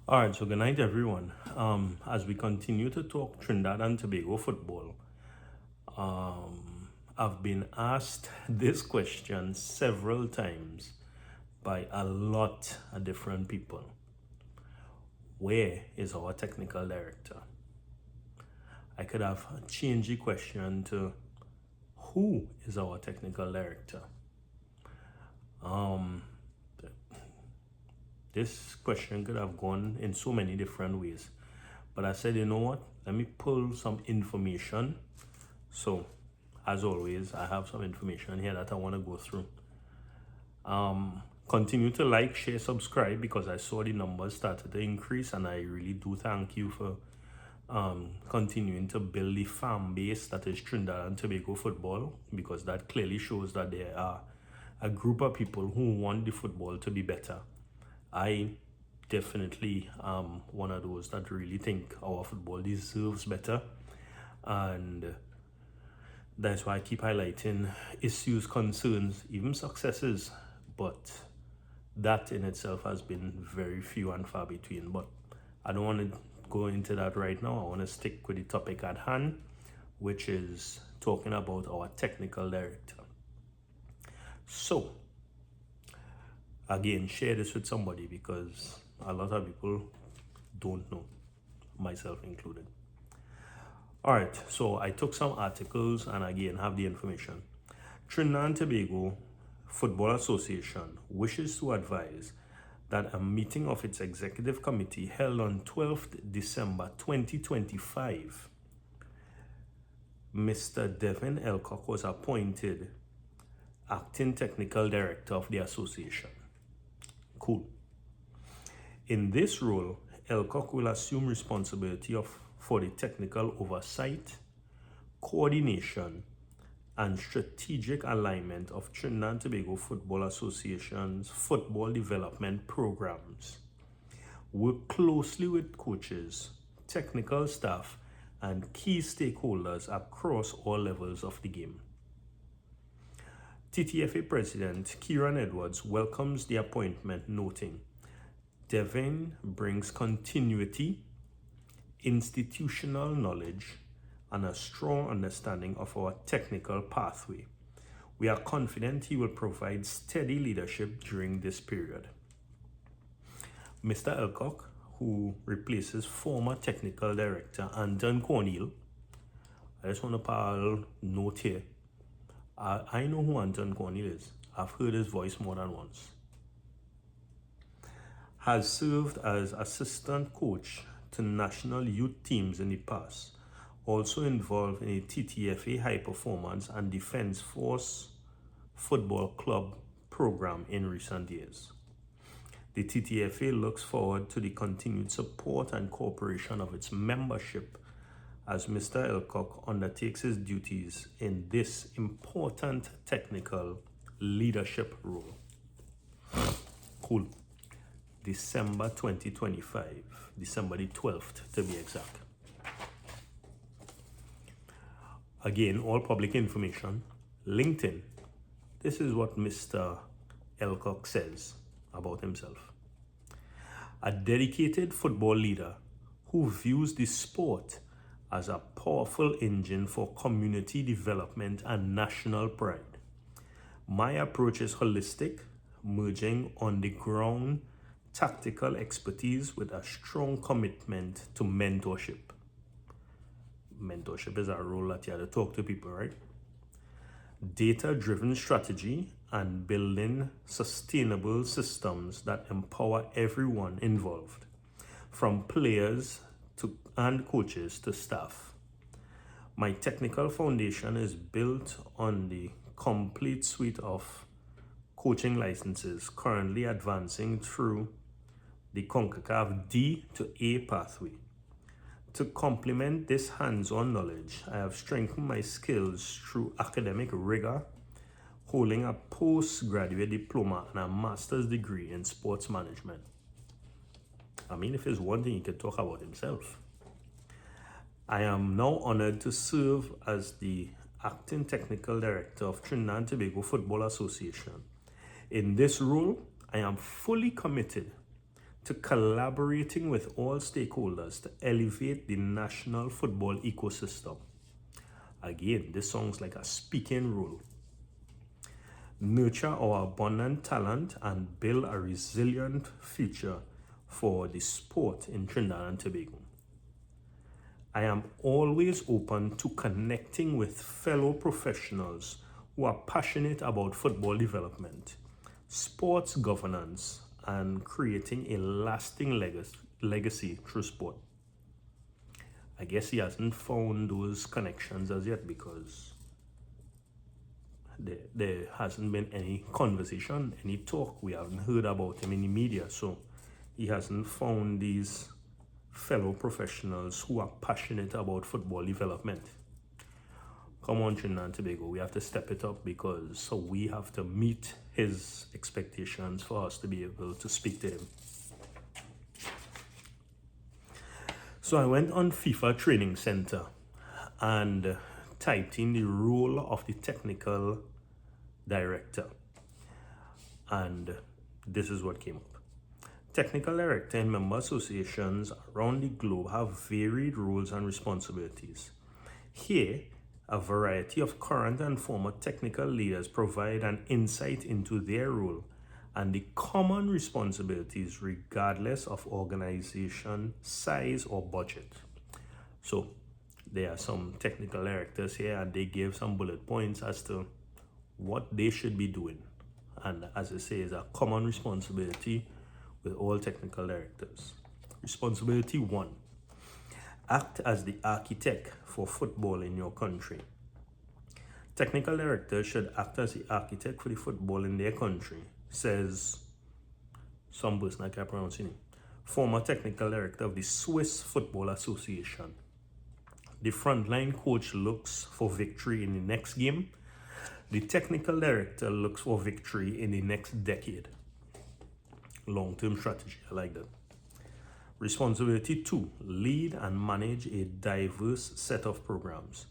All right, so good night, everyone. As we continue to talk Trinidad and Tobago football, I've been asked this question several times by a lot of different people. Where is our technical director? I could have changed the question to who is our technical director? This question could have gone in so many different ways. But I said, you know what? Let me pull some information. So, as always, I have some information here that I want to go through. Continue to like, share, subscribe because I saw the numbers started to increase, and I really do thank you for continuing to build the fan base that is Trinidad and Tobago football, because that clearly shows that there are a group of people who want the football to be better. I definitely am one of those that really think our football deserves better, and that's why I keep highlighting issues, concerns, even successes, but that in itself has been very few and far between. But I don't want to go into that right now. I want to stick with the topic at hand, which is talking about our technical director. So, again, share this with somebody because a lot of people don't know, myself included. All right, so I took some articles and again have the information. Trinidad and Tobago Football Association wishes to advise that a meeting of its executive committee held on 12th December 2025, Mr. Devon Elco was appointed acting technical director of the association. Cool. In this role, Elco will assume responsibility for the technical oversight, coordination, and strategic alignment of Trinidad and Tobago Football Association's football development programs. Work closely with coaches, technical staff, and key stakeholders across all levels of the game. TTFA President Kieran Edwards welcomes the appointment, noting Devon brings continuity, institutional knowledge, and a strong understanding of our technical pathway. We are confident he will provide steady leadership during this period. Mr. Elcock, who replaces former technical director Anton Cornell, I just want to put a note here. I know who Anton Cornell is. I've heard his voice more than once. Has served as assistant coach to national youth teams in the past, also involved in a TTFA High Performance and Defense Force Football Club program in recent years. The TTFA looks forward to the continued support and cooperation of its membership as Mr. Elcock undertakes his duties in this important technical leadership role. Cool. December 2025, December the 12th to be exact. Again, all public information. LinkedIn. This is what Mr. Elcock says about himself. A dedicated football leader who views the sport as a powerful engine for community development and national pride. My approach is holistic, merging on-the-ground tactical expertise with a strong commitment to mentorship. Mentorship is a role that you have to talk to people, right? Data-driven strategy and building sustainable systems that empower everyone involved, from players and coaches to staff. My technical foundation is built on the complete suite of coaching licenses currently advancing through the CONCACAF D to A pathway. To complement this hands-on knowledge, I have strengthened my skills through academic rigor, holding a postgraduate diploma and a master's degree in sports management. I mean, if there's one thing he can talk about himself. I am now honored to serve as the acting technical director of Trinidad and Tobago Football Association. In this role, I am fully committed to collaborating with all stakeholders to elevate the national football ecosystem. Again, this sounds like a speaking role. Nurture our abundant talent and build a resilient future for the sport in Trinidad and Tobago. I am always open to connecting with fellow professionals who are passionate about football development, sports governance, and creating a lasting legacy through sport. I guess he hasn't found those connections as yet because there hasn't been any conversation, any talk. We haven't heard about him in the media, so he hasn't found these fellow professionals who are passionate about football development. Come on, Trinidad and Tobago, we have to step it up because we have to meet his expectations for us to be able to speak to him. So I went on FIFA Training Center and typed in the role of the technical director, and this is what came up. Technical director and member associations around the globe have varied roles and responsibilities. Here, a variety of current and former technical leaders provide an insight into their role and the common responsibilities regardless of organization, size, or budget. So there are some technical directors here and they gave some bullet points as to what they should be doing. And as I say, it's a common responsibility with all technical directors. Responsibility 1, act as the architect for football in your country. Technical directors should act as the architect for the football in their country, says some person I can't pronounce his name, former technical director of the Swiss Football Association. The frontline coach looks for victory in the next game. The technical director looks for victory in the next decade. Long-term strategy, I like that. Responsibility 2, lead and manage a diverse set of programs.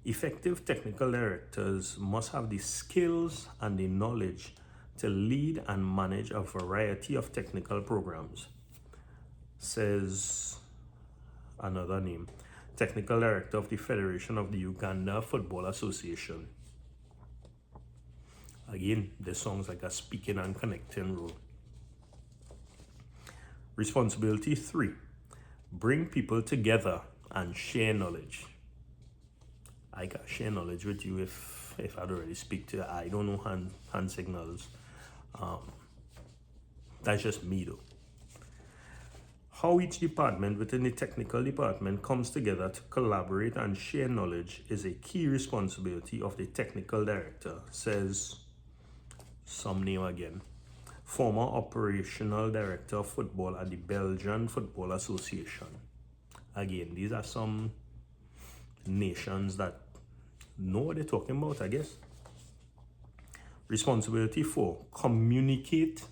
Effective technical directors must have the skills and the knowledge to lead and manage a variety of technical programs, says another name, technical director of the Federation of the Uganda Football Association. Again, this sounds like a speaking and connecting role. Responsibility 3, bring people together and share knowledge. I can share knowledge with you if I'd already speak to you. I don't know hand signals. That's just me though. How each department within the technical department comes together to collaborate and share knowledge is a key responsibility of the technical director, says some name again, former operational director of football at the Belgian Football Association. Again, these are some nations that know what they're talking about, I guess. Responsibility 4, communicate.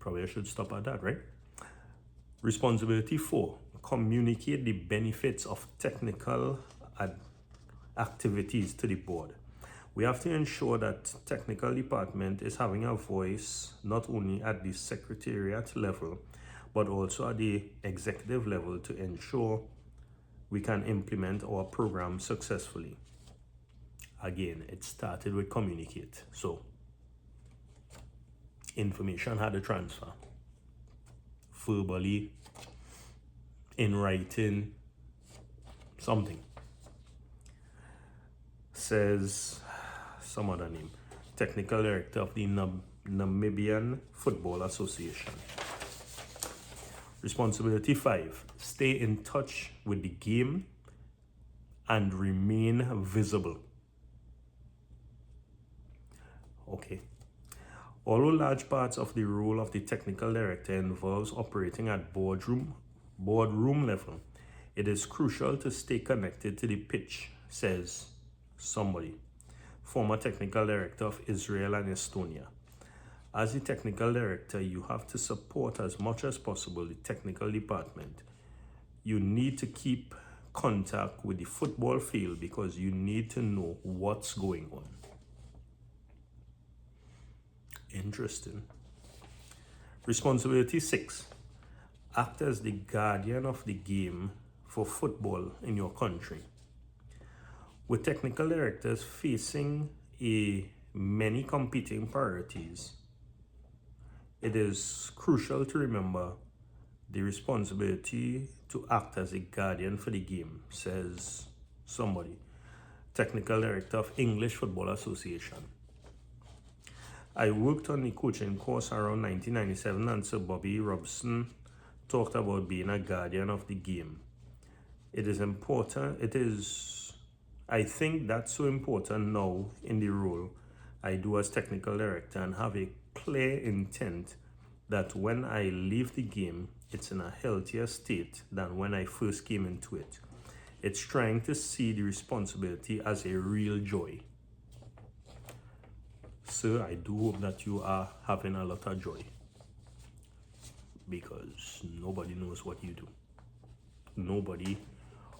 Probably I should stop at that, right? Responsibility 4, communicate the benefits of technical activities to the board. We have to ensure that technical department is having a voice not only at the secretariat level, but also at the executive level to ensure we can implement our program successfully. Again, it started with communicate. So information had to transfer verbally, in writing, something. Says some other name, technical director of the Namibian Football Association. Responsibility 5, stay in touch with the game and remain visible. Okay. Although large parts of the role of the technical director involves operating at boardroom level, it is crucial to stay connected to the pitch, says somebody, former technical director of Israel and Estonia. As the technical director, you have to support as much as possible the technical department. You need to keep contact with the football field because you need to know what's going on. Interesting. Responsibility 6. Act as the guardian of the game for football in your country. With technical directors facing many competing priorities, it is crucial to remember the responsibility to act as a guardian for the game, says somebody, technical director of English Football Association. I worked on the coaching course around 1997, and Sir Bobby Robson talked about being a guardian of the game. It is important. I think that's so important now in the role I do as technical director, and have a clear intent that when I leave the game, it's in a healthier state than when I first came into it. It's trying to see the responsibility as a real joy. Sir, I do hope that you are having a lot of joy, because nobody knows what you do. Nobody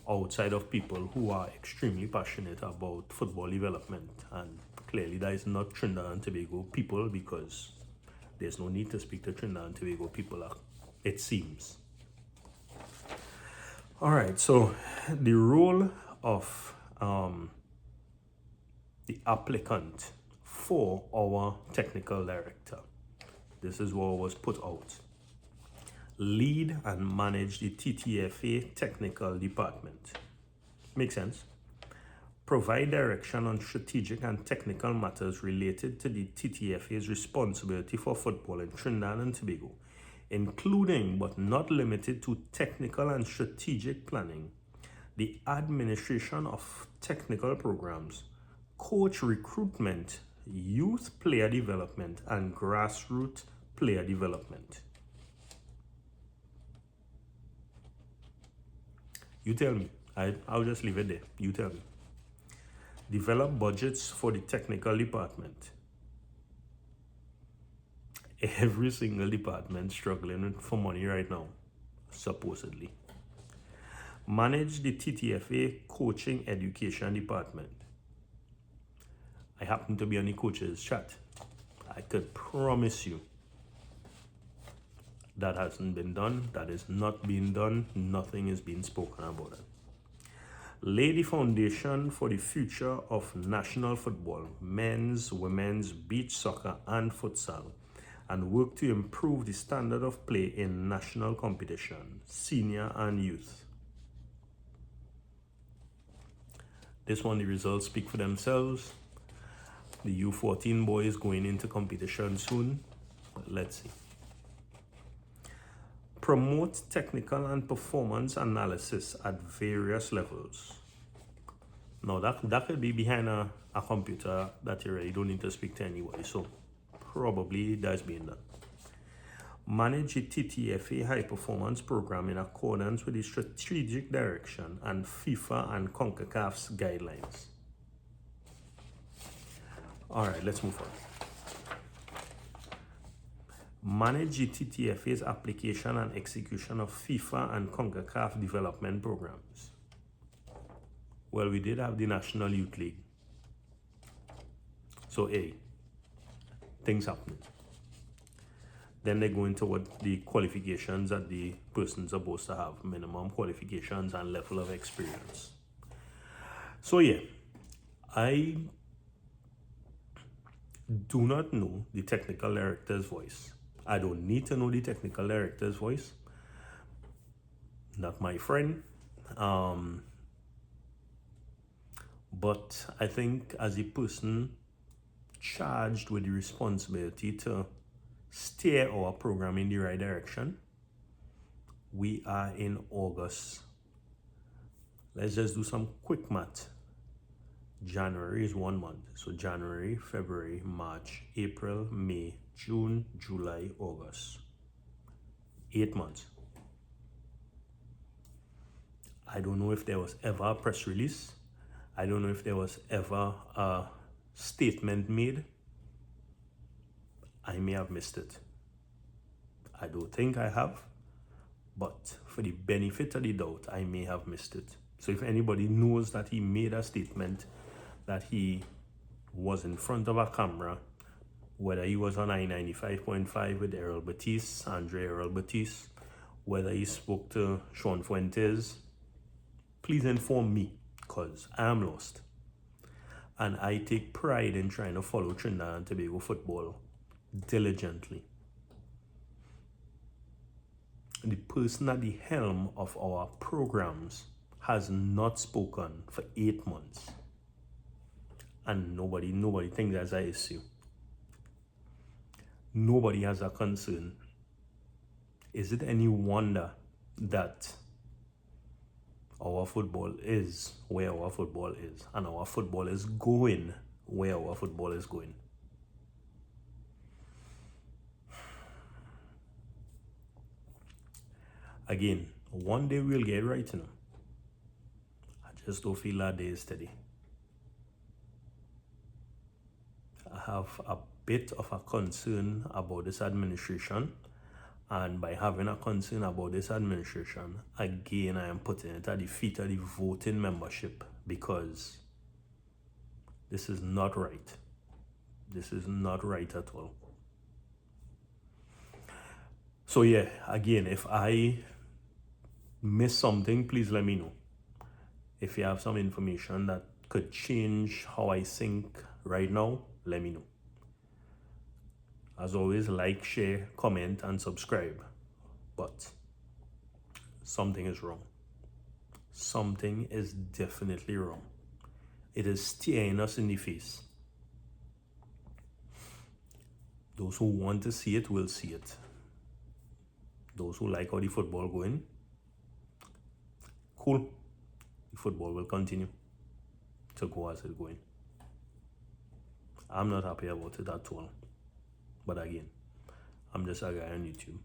outside of people who are extremely passionate about football development, and clearly that is not Trinidad and Tobago people, because there's no need to speak to Trinidad and Tobago people, it seems. All right, so the role of the applicant for our technical director. This is what was put out. Lead and manage the TTFA technical department. Makes sense? Provide direction on strategic and technical matters related to the TTFA's responsibility for football in Trinidad and Tobago, including but not limited to technical and strategic planning, the administration of technical programs, coach recruitment, youth player development, and grassroots player development. You tell me. I'll just leave it there. You tell me. Develop budgets for the technical department. Every single department struggling for money right now, supposedly. Manage the TTFA coaching education department. I happen to be on the coaches chat. I could promise you that hasn't been done, that is not being done, nothing is being spoken about it. Lay the foundation for the future of national football, men's, women's, beach soccer, and futsal, and work to improve the standard of play in national competition, senior and youth. This one, the results speak for themselves. The U14 boys going into competition soon. Let's see. Promote technical and performance analysis at various levels. Now that could be behind a computer that you really don't need to speak to anybody, so probably that's being done. Manage the TTFA high performance program in accordance with the strategic direction and FIFA and CONCACAF's guidelines. All right, let's move on. Manage the TTFA's application and execution of FIFA and CONCACAF development programs. Well, we did have the National Youth League. So, things happening. Then they go into what the qualifications that the person's supposed to have, minimum qualifications and level of experience. So, I do not know the technical director's voice. I don't need to know the technical director's voice. Not my friend. But I think as a person charged with the responsibility to steer our program in the right direction, we are in August. Let's just do some quick math. January is 1 month. So January, February, March, April, May, June, July, August. 8 months. I don't know if there was ever a press release. I don't know if there was ever a statement made. I may have missed it. I don't think I have, but for the benefit of the doubt, I may have missed it. So if anybody knows that he made a statement, that he was in front of a camera whether he was on I-95.5 with Andre Errol Batiste, whether he spoke to Sean Fuentes, please inform me, because I am lost. And I take pride in trying to follow Trinidad and Tobago football diligently. The person at the helm of our programs has not spoken for 8 months. And nobody thinks that's an issue. Nobody has a concern. Is it any wonder that our football is where our football is, and our football is going where our football is going? Again, one day we'll get right, you know. I just don't feel that day is steady. I have a bit of a concern about this administration, and by having a concern about this administration, again, I am putting it at the feet of the voting membership, because this is not right. This is not right at all. So yeah, again, if I miss something, please let me know. If you have some information that could change how I think right now, let me know. As always, like, share, comment, and subscribe. But something is wrong. Something is definitely wrong. It is staring us in the face. Those who want to see it will see it. Those who like how the football going, cool. The football will continue to go as it's going. I'm not happy about it at all. But again, I'm just a guy on YouTube.